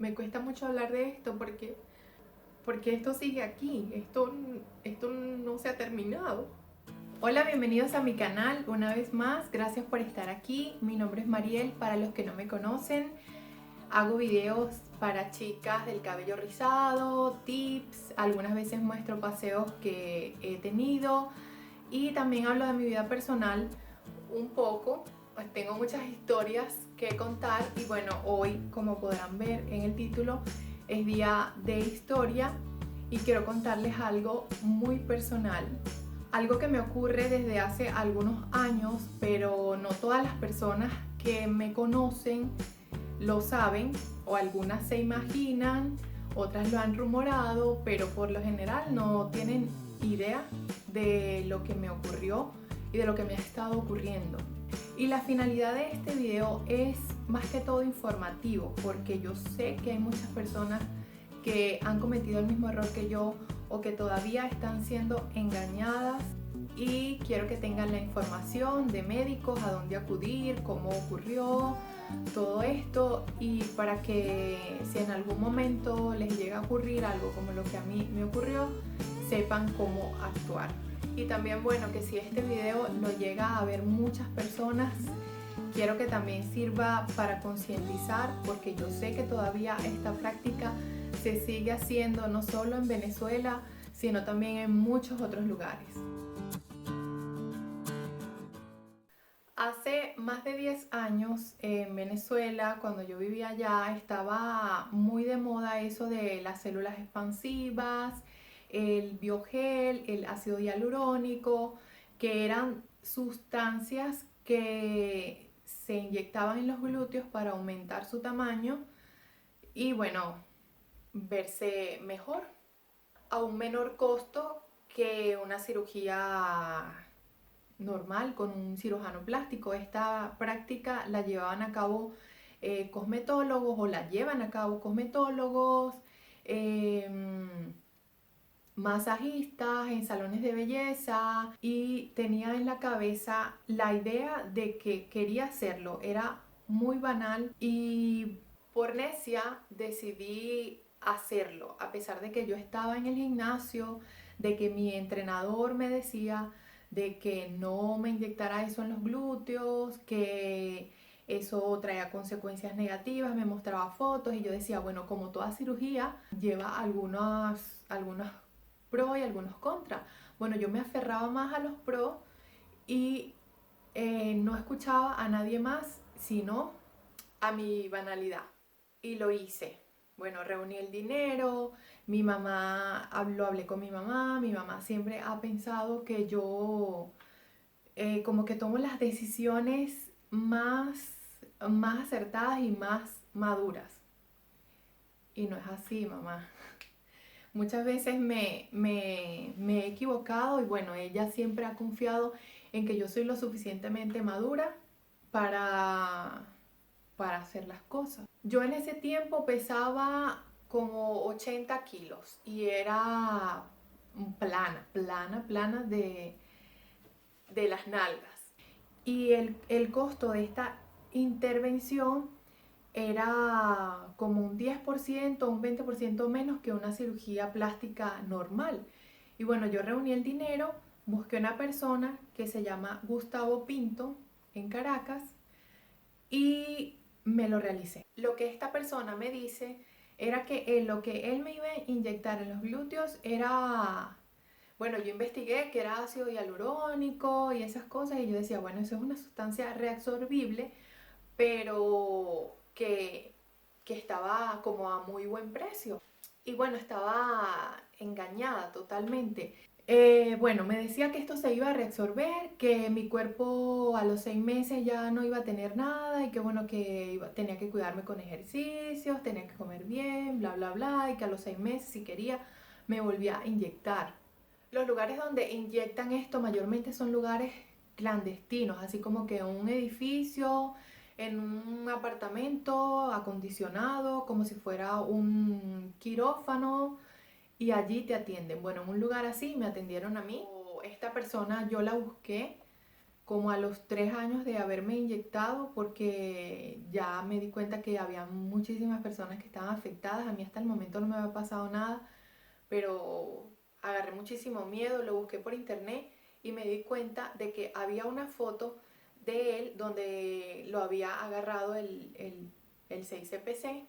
Me cuesta mucho hablar de esto porque esto sigue aquí, esto no se ha terminado. Hola, bienvenidos a mi canal una vez más, gracias por estar aquí. Mi nombre es Mariel, para los que no me conocen. Hago videos para chicas del cabello rizado, tips, algunas veces muestro paseos que he tenido y también hablo de mi vida personal un poco. Pues tengo muchas historias que contar y bueno, hoy, como podrán ver en el título, es día de historia y quiero contarles algo muy personal, algo que me ocurre desde hace algunos años, pero no todas las personas que me conocen lo saben, o algunas se imaginan, otras lo han rumorado, pero por lo general no tienen idea de lo que me ocurrió y de lo que me ha estado ocurriendo. Y la finalidad de este video es más que todo informativo, porque yo sé que hay muchas personas que han cometido el mismo error que yo o que todavía están siendo engañadas, y quiero que tengan la información de médicos, a dónde acudir, cómo ocurrió todo esto, y para que si en algún momento les llega a ocurrir algo como lo que a mí me ocurrió, sepan cómo actuar. Y también, bueno, que si este video lo llega a ver muchas personas, quiero que también sirva para concientizar, porque yo sé que todavía esta práctica se sigue haciendo no solo en Venezuela, sino también en muchos otros lugares. Hace más de 10 años en Venezuela, cuando yo vivía allá, estaba muy de moda eso de las células expansivas, el biogel, el ácido hialurónico, que eran sustancias que se inyectaban en los glúteos para aumentar su tamaño y bueno, verse mejor a un menor costo que una cirugía normal con un cirujano plástico. Esta práctica la llevaban a cabo cosmetólogos, o la llevan a cabo cosmetólogos, eh, masajistas en salones de belleza, y tenía en la cabeza la idea de que quería hacerlo. Era muy banal y por necia decidí hacerlo, a pesar de que yo estaba en el gimnasio, de que mi entrenador me decía de que no me inyectara eso en los glúteos, que eso traía consecuencias negativas, me mostraba fotos y yo decía, bueno, como toda cirugía lleva algunos pros y algunos contras. Bueno, yo me aferraba más a los pros y no escuchaba a nadie más sino a mi banalidad. Y lo hice. Bueno, reuní el dinero, mi mamá, lo hablé con mi mamá siempre ha pensado que yo como que tomo las decisiones más acertadas y más maduras. Y no es así, mamá. Muchas veces me he equivocado y bueno, ella siempre ha confiado en que yo soy lo suficientemente madura para, para hacer las cosas. Yo en ese tiempo pesaba como 80 kilos y era plana de las nalgas. Y el costo de esta intervención era como un 10%, un 20% menos que una cirugía plástica normal. Y bueno, yo reuní el dinero, busqué una persona que se llama Gustavo Pinto en Caracas y me lo realicé. Lo que esta persona me dice era que lo que él me iba a inyectar en los glúteos era, bueno, yo investigué que era ácido hialurónico y esas cosas y yo decía, bueno, eso es una sustancia reabsorbible, pero que estaba como a muy buen precio. Y bueno, estaba engañada totalmente. Bueno, me decía que esto se iba a reabsorber, que mi cuerpo a los 6 meses ya no iba a tener nada y que bueno, que tenía que cuidarme con ejercicios, tenía que comer bien, bla, bla, bla, y que a los 6 meses, si quería, me volvía a inyectar. Los lugares donde inyectan esto mayormente son lugares clandestinos, así como que un edificio, en un apartamento acondicionado, como si fuera un quirófano, y allí te atienden. Bueno, en un lugar así me atendieron a mí. Esta persona yo la busqué como a los 3 años de haberme inyectado, porque ya me di cuenta que había muchísimas personas que estaban afectadas. A mí hasta el momento no me había pasado nada, pero agarré muchísimo miedo, lo busqué por internet y me di cuenta de que había una foto de él donde lo había agarrado el 6CPC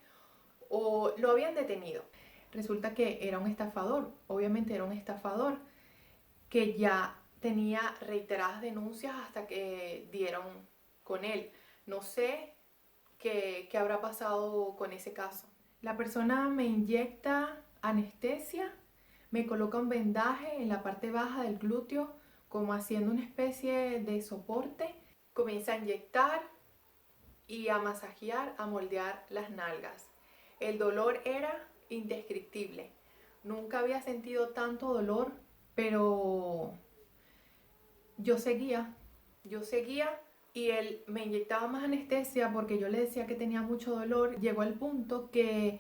o lo habían detenido. Resulta que era un estafador, obviamente era un estafador que ya tenía reiteradas denuncias hasta que dieron con él. No sé qué habrá pasado con ese caso. La persona me inyecta anestesia, me coloca un vendaje en la parte baja del glúteo, como haciendo una especie de soporte. Comienza a inyectar y a masajear, a moldear las nalgas. El dolor era indescriptible. Nunca había sentido tanto dolor, pero yo seguía y él me inyectaba más anestesia porque yo le decía que tenía mucho dolor. Llegó al punto que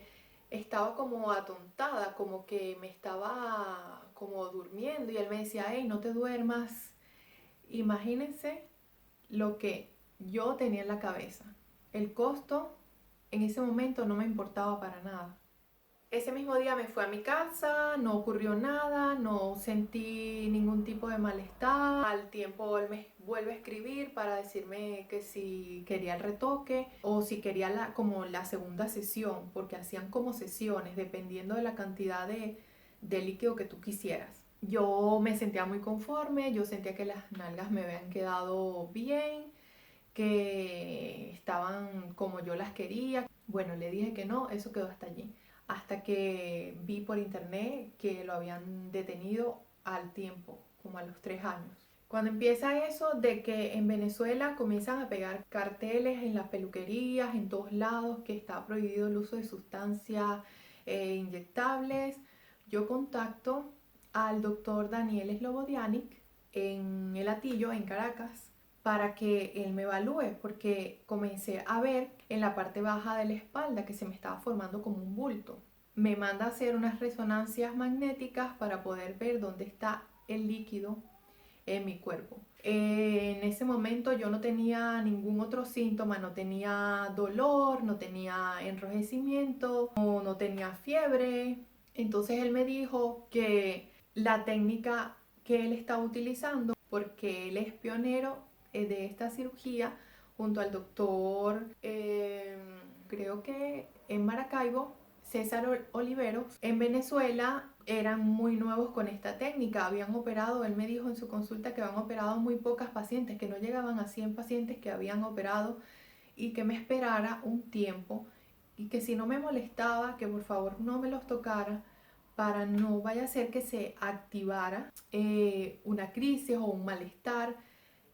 estaba como atontada, como que me estaba como durmiendo y él me decía, hey, no te duermas. Imagínense lo que yo tenía en la cabeza. El costo en ese momento no me importaba para nada. Ese mismo día me fui a mi casa, no ocurrió nada, no sentí ningún tipo de malestar. Al tiempo él me vuelve a escribir para decirme que si quería el retoque o si quería como la segunda sesión, porque hacían como sesiones dependiendo de la cantidad de líquido que tú quisieras. Yo me sentía muy conforme, yo sentía que las nalgas me habían quedado bien, que estaban como yo las quería. Bueno, le dije que no, eso quedó hasta allí. Hasta que vi por internet que lo habían detenido al tiempo, como a los 3 años. Cuando empieza eso de que en Venezuela comienzan a pegar carteles en las peluquerías, en todos lados, que está prohibido el uso de sustancias inyectables, yo contacto al doctor Daniel Slobodianik en El Hatillo, en Caracas, para que él me evalúe, porque comencé a ver en la parte baja de la espalda que se me estaba formando como un bulto. Me manda a hacer unas resonancias magnéticas para poder ver dónde está el líquido en mi cuerpo. En ese momento yo no tenía ningún otro síntoma, no tenía dolor, no tenía enrojecimiento, no tenía fiebre. Entonces él me dijo que la técnica que él estaba utilizando, porque él es pionero de esta cirugía, junto al doctor, creo que en Maracaibo, César Oliveros, en Venezuela eran muy nuevos con esta técnica. Habían operado, él me dijo en su consulta que habían operado muy pocas pacientes, que no llegaban a 100 pacientes que habían operado y que me esperara un tiempo y que si no me molestaba, que por favor no me los tocara para no vaya a ser que se activara una crisis o un malestar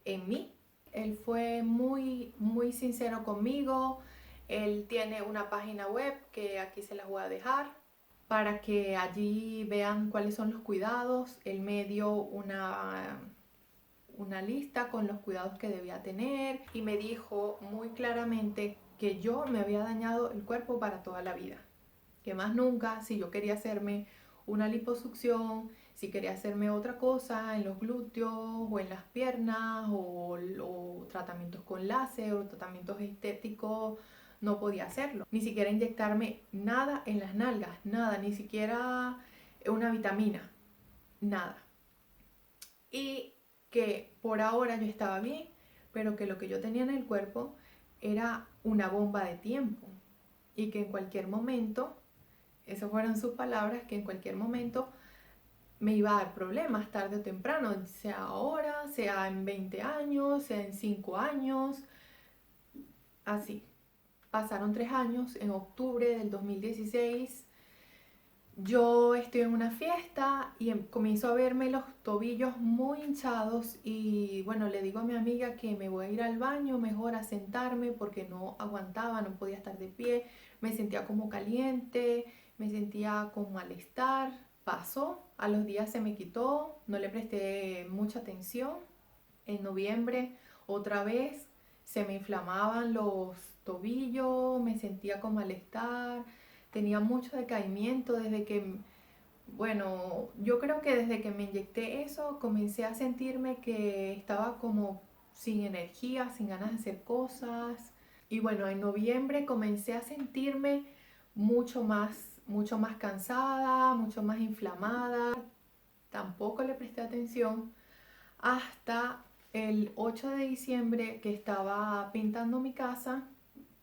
en mí. Él fue muy sincero conmigo. Él tiene una página web que aquí se las voy a dejar para que allí vean cuáles son los cuidados. Él me dio una lista con los cuidados que debía tener y me dijo muy claramente que yo me había dañado el cuerpo para toda la vida. Que más nunca, si yo quería hacerme una liposucción, si quería hacerme otra cosa en los glúteos o en las piernas o tratamientos con láser o tratamientos estéticos, no podía hacerlo. Ni siquiera inyectarme nada en las nalgas, nada, ni siquiera una vitamina, nada. Y que por ahora yo estaba bien, pero que lo que yo tenía en el cuerpo era una bomba de tiempo y que en cualquier momento, esas fueron sus palabras, que en cualquier momento me iba a dar problemas tarde o temprano, sea ahora, sea en 20 años, sea en 5 años, así. Pasaron 3 años, en octubre del 2016 yo estoy en una fiesta y comienzo a verme los tobillos muy hinchados y bueno, le digo a mi amiga que me voy a ir al baño, mejor a sentarme porque no aguantaba, no podía estar de pie, me sentía como caliente, me sentía con malestar. Pasó, a los días se me quitó, no le presté mucha atención. En noviembre otra vez se me inflamaban los tobillos, me sentía con malestar, tenía mucho decaimiento desde que, bueno, yo creo que desde que me inyecté eso comencé a sentirme que estaba como sin energía, sin ganas de hacer cosas. Y bueno, en noviembre comencé a sentirme mucho más cansada, mucho más inflamada. Tampoco le presté atención hasta el 8 de diciembre que estaba pintando mi casa.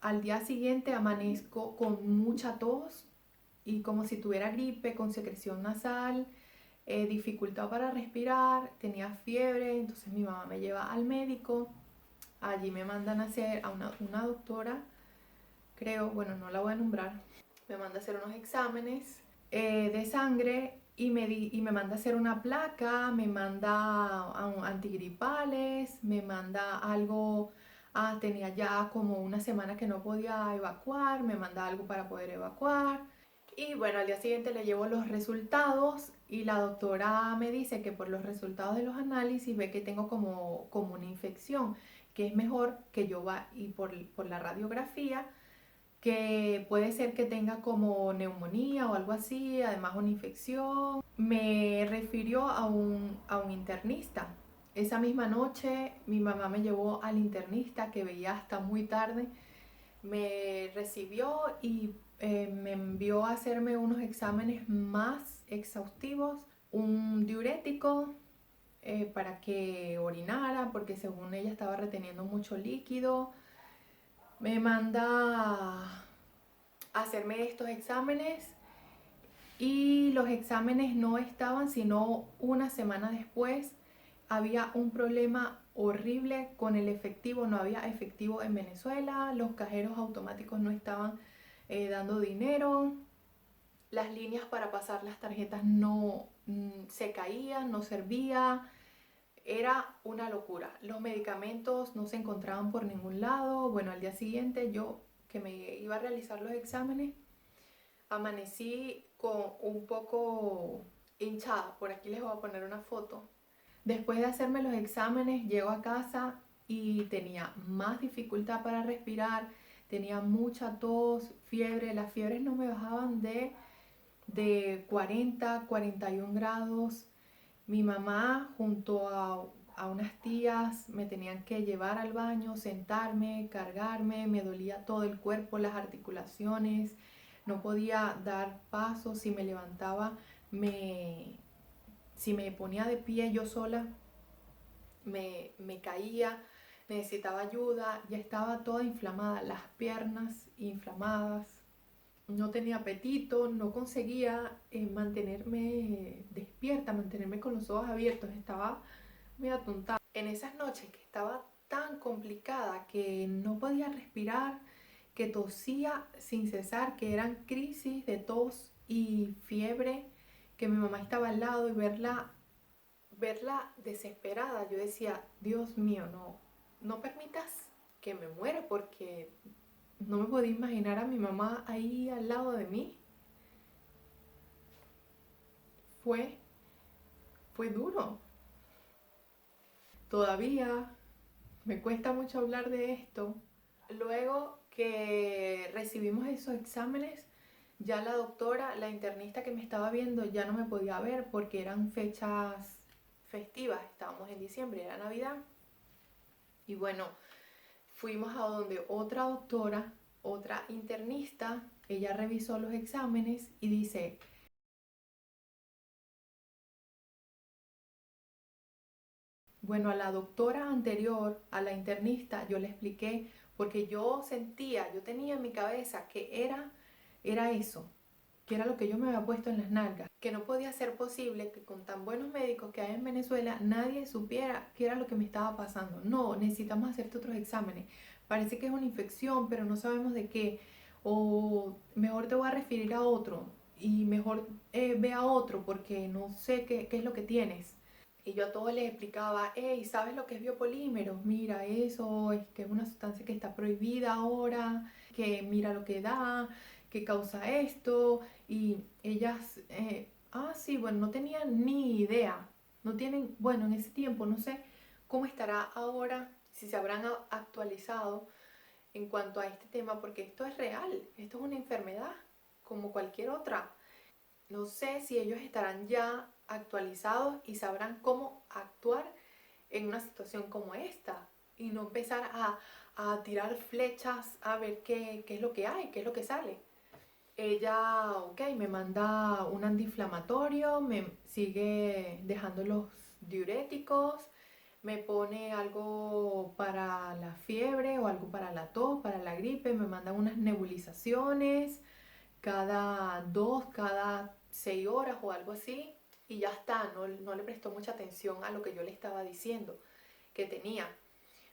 Al día siguiente amanezco con mucha tos y como si tuviera gripe, con secreción nasal, dificultad para respirar, tenía fiebre, entonces mi mamá me lleva al médico. Allí me mandan a hacer a una doctora, creo, bueno, no la voy a nombrar, me manda a hacer unos exámenes de sangre y me manda a hacer una placa, me manda antigripales, me manda algo, tenía ya como una semana que no podía evacuar, me manda algo para poder evacuar. Y bueno, al día siguiente le llevo los resultados y la doctora me dice que por los resultados de los análisis ve que tengo como una infección, que es mejor que yo va y por la radiografía que puede ser que tenga como neumonía o algo así, además una infección. Me refirió a un internista. Esa misma noche mi mamá me llevó al internista que veía hasta muy tarde, me recibió y me envió a hacerme unos exámenes más exhaustivos, un diurético para que orinara porque según ella estaba reteniendo mucho líquido. Me manda a hacerme estos exámenes y los exámenes no estaban, sino una semana después había un problema horrible con el efectivo, no había efectivo en Venezuela, los cajeros automáticos no estaban dando dinero, las líneas para pasar las tarjetas no se caían, no servía, era una locura. Los medicamentos no se encontraban por ningún lado. Bueno, al día siguiente yo que me iba a realizar los exámenes, amanecí con un poco hinchada. Por aquí les voy a poner una foto. Después de hacerme los exámenes, llego a casa y tenía más dificultad para respirar, tenía mucha tos, fiebre. Las fiebres no me bajaban de 40, 41 grados. Mi mamá junto a unas tías me tenían que llevar al baño, sentarme, cargarme, me dolía todo el cuerpo, las articulaciones, no podía dar pasos, si me levantaba, si me ponía de pie yo sola, me caía, necesitaba ayuda, ya estaba toda inflamada, las piernas inflamadas, no tenía apetito, no conseguía mantenerme despierta, mantenerme con los ojos abiertos, estaba muy atontada. En esas noches que estaba tan complicada que no podía respirar, que tosía sin cesar, que eran crisis de tos y fiebre, que mi mamá estaba al lado y verla desesperada, yo decía, Dios mío, no permitas que me muera porque no me podía imaginar a mi mamá ahí al lado de mí. Fue, fue duro. Todavía me cuesta mucho hablar de esto. Luego que recibimos esos exámenes, ya la doctora, la internista que me estaba viendo, ya no me podía ver porque eran fechas festivas. Estábamos en diciembre, era Navidad. Y bueno, fuimos a donde otra doctora, otra internista, ella revisó los exámenes y dice, bueno, a la doctora anterior, a la internista, yo le expliqué porque yo sentía, yo tenía en mi cabeza que era eso, que era lo que yo me había puesto en las nalgas, que no podía ser posible que con tan buenos médicos que hay en Venezuela nadie supiera qué era lo que me estaba pasando. No, necesitamos hacerte otros exámenes. Parece que es una infección, pero no sabemos de qué. O mejor te voy a referir a otro y mejor ve a otro porque no sé qué es lo que tienes. Y yo a todos les explicaba, hey, ¿sabes lo que es biopolímeros? Mira, eso es que es una sustancia que está prohibida ahora, que mira lo que da, que causa esto. Y ellas, sí, bueno, no tenían ni idea. No tienen, bueno, en ese tiempo no sé cómo estará ahora, si se habrán actualizado en cuanto a este tema, porque esto es real, esto es una enfermedad como cualquier otra. No sé si ellos estarán ya actualizados y sabrán cómo actuar en una situación como esta. y no empezar a tirar flechas a ver qué es lo que hay, qué es lo que sale. Ella, ok, me manda un antiinflamatorio, me sigue dejando los diuréticos, me pone algo para la fiebre o algo para la tos, para la gripe, me manda unas nebulizaciones cada 6 horas o algo así, y ya está, no le prestó mucha atención a lo que yo le estaba diciendo que tenía.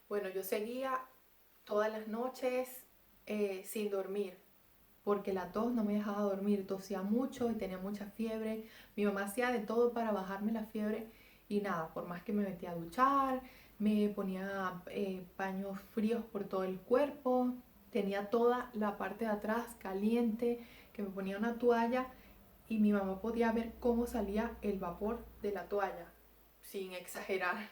Bueno, yo seguía todas las noches sin dormir, porque la tos no me dejaba dormir, tosía mucho y tenía mucha fiebre. Mi mamá hacía de todo para bajarme la fiebre y nada, por más que me metía a duchar, me ponía paños fríos por todo el cuerpo, tenía toda la parte de atrás caliente, que me ponía una toalla y mi mamá podía ver cómo salía el vapor de la toalla, sin exagerar.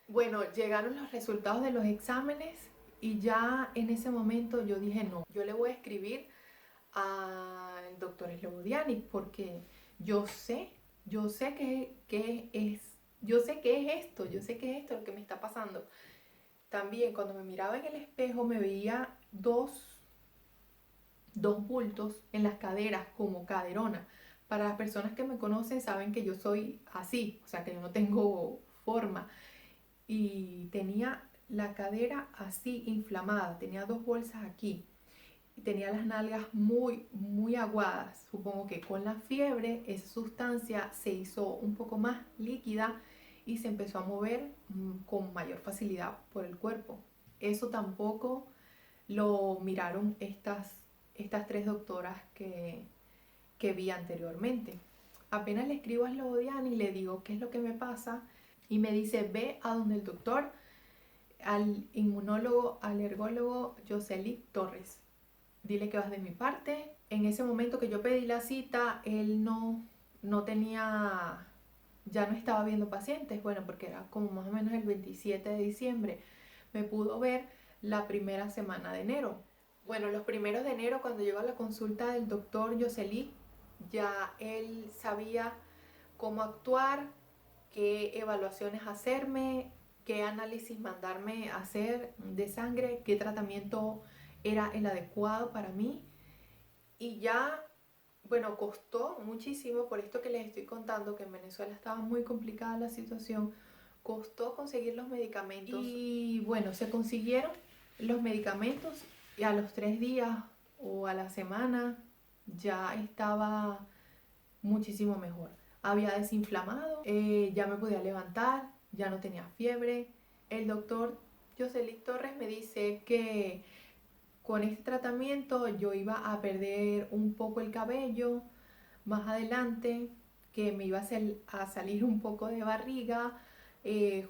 Bueno, llegaron los resultados de los exámenes y ya en ese momento yo dije no, yo le voy a escribir al doctor Slobodiani porque yo sé, yo sé que es, yo sé que es esto lo que me está pasando. También cuando me miraba en el espejo me veía dos bultos en las caderas como caderona. Para las personas que me conocen saben que yo soy así, o sea que yo no tengo forma y tenía la cadera así inflamada, tenía dos bolsas aquí y tenía las nalgas muy aguadas. Supongo que con la fiebre esa sustancia se hizo un poco más líquida y se empezó a mover con mayor facilidad por el cuerpo. Eso tampoco lo miraron estas tres doctoras que vi anteriormente. Apenas le escribo a Slobodiana y le digo qué es lo que me pasa y me dice ve a donde el doctor, al inmunólogo alergólogo Josely Torres, dile que vas de mi parte. En ese momento que yo pedí la cita, él no tenía, ya no estaba viendo pacientes, bueno, porque era como más o menos el 27 de diciembre. Me pudo ver la primera semana de enero. Bueno, los primeros de enero, cuando llegó a la consulta del doctor Josely, ya él sabía cómo actuar, qué evaluaciones hacerme, qué análisis mandarme a hacer de sangre, qué tratamiento era el adecuado para mí. Y ya, bueno, costó muchísimo, por esto que les estoy contando, que en Venezuela estaba muy complicada la situación, costó conseguir los medicamentos. Y bueno, se consiguieron los medicamentos y a los 3 días o a la semana ya estaba muchísimo mejor. Había desinflamado, ya me podía levantar, ya no tenía fiebre. El doctor Josely Torres me dice que con este tratamiento yo iba a perder un poco el cabello más adelante, que me iba a salir un poco de barriga,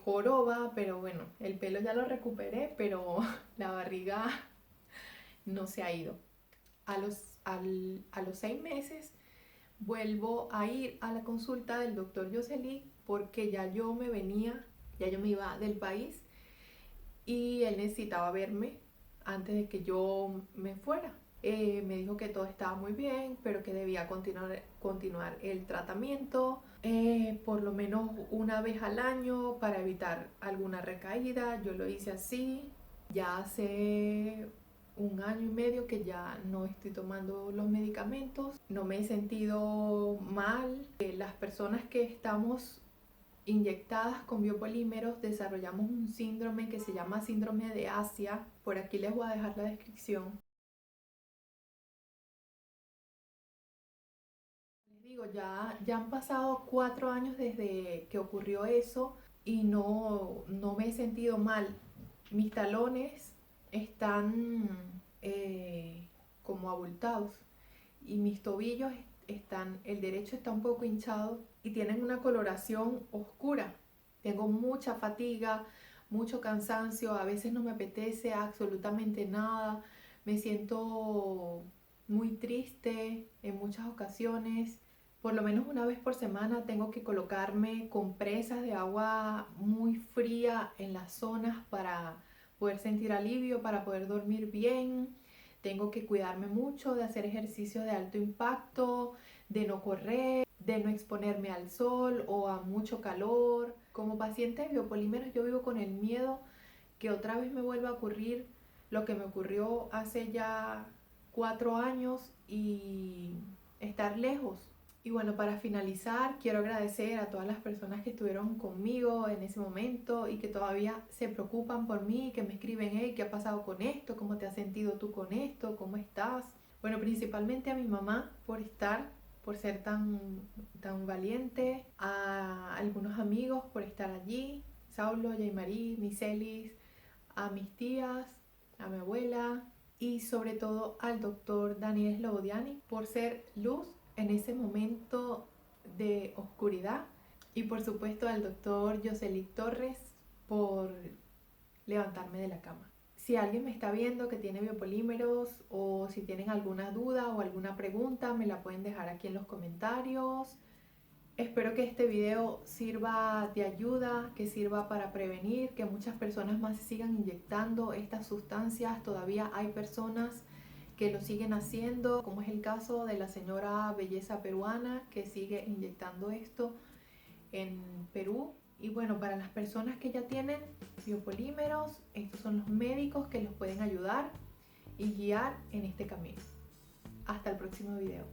joroba, pero bueno, el pelo ya lo recuperé, pero la barriga no se ha ido. A los 6 meses vuelvo a ir a la consulta del doctor Josely porque ya yo me iba del país y él necesitaba verme antes de que yo me fuera. Me dijo que todo estaba muy bien, pero que debía continuar el tratamiento por lo menos una vez al año para evitar alguna recaída. Yo lo hice así. Ya hace 1 año y medio que ya no estoy tomando los medicamentos. No me he sentido mal. Las personas que estamos inyectadas con biopolímeros desarrollamos un síndrome que se llama síndrome de Asia. Por aquí les voy a dejar la descripción. Les digo, ya han pasado 4 años desde que ocurrió eso y no me he sentido mal. Mis talones están como abultados y mis tobillos el derecho está un poco hinchado y tienen una coloración oscura. Tengo mucha fatiga, mucho cansancio, a veces no me apetece absolutamente nada, me siento muy triste en muchas ocasiones. Por lo menos una vez por semana tengo que colocarme compresas de agua muy fría en las zonas para poder sentir alivio, para poder dormir bien. Tengo que cuidarme mucho de hacer ejercicios de alto impacto, de no correr, de no exponerme al sol o a mucho calor. Como paciente de biopolímeros yo vivo con el miedo que otra vez me vuelva a ocurrir lo que me ocurrió hace ya 4 años y estar lejos. Y bueno, para finalizar, quiero agradecer a todas las personas que estuvieron conmigo en ese momento y que todavía se preocupan por mí, que me escriben, hey, ¿qué ha pasado con esto? ¿Cómo te has sentido tú con esto? ¿Cómo estás? Bueno, principalmente a mi mamá por ser tan valiente, a algunos amigos por estar allí, Saulo, Jaymarí, Miselis, a mis tías, a mi abuela y sobre todo al doctor Daniel Slobodiani por ser luz en ese momento de oscuridad y por supuesto al doctor Yoselic Torres por levantarme de la cama. Si alguien me está viendo que tiene biopolímeros o si tienen alguna duda o alguna pregunta, me la pueden dejar aquí en los comentarios. Espero que este video sirva de ayuda, que sirva para prevenir que muchas personas más se sigan inyectando estas sustancias. Todavía hay personas que lo siguen haciendo, como es el caso de la señora Belleza Peruana que sigue inyectando esto en Perú. Y bueno, para las personas que ya tienen biopolímeros, estos son los médicos que los pueden ayudar y guiar en este camino. Hasta el próximo video.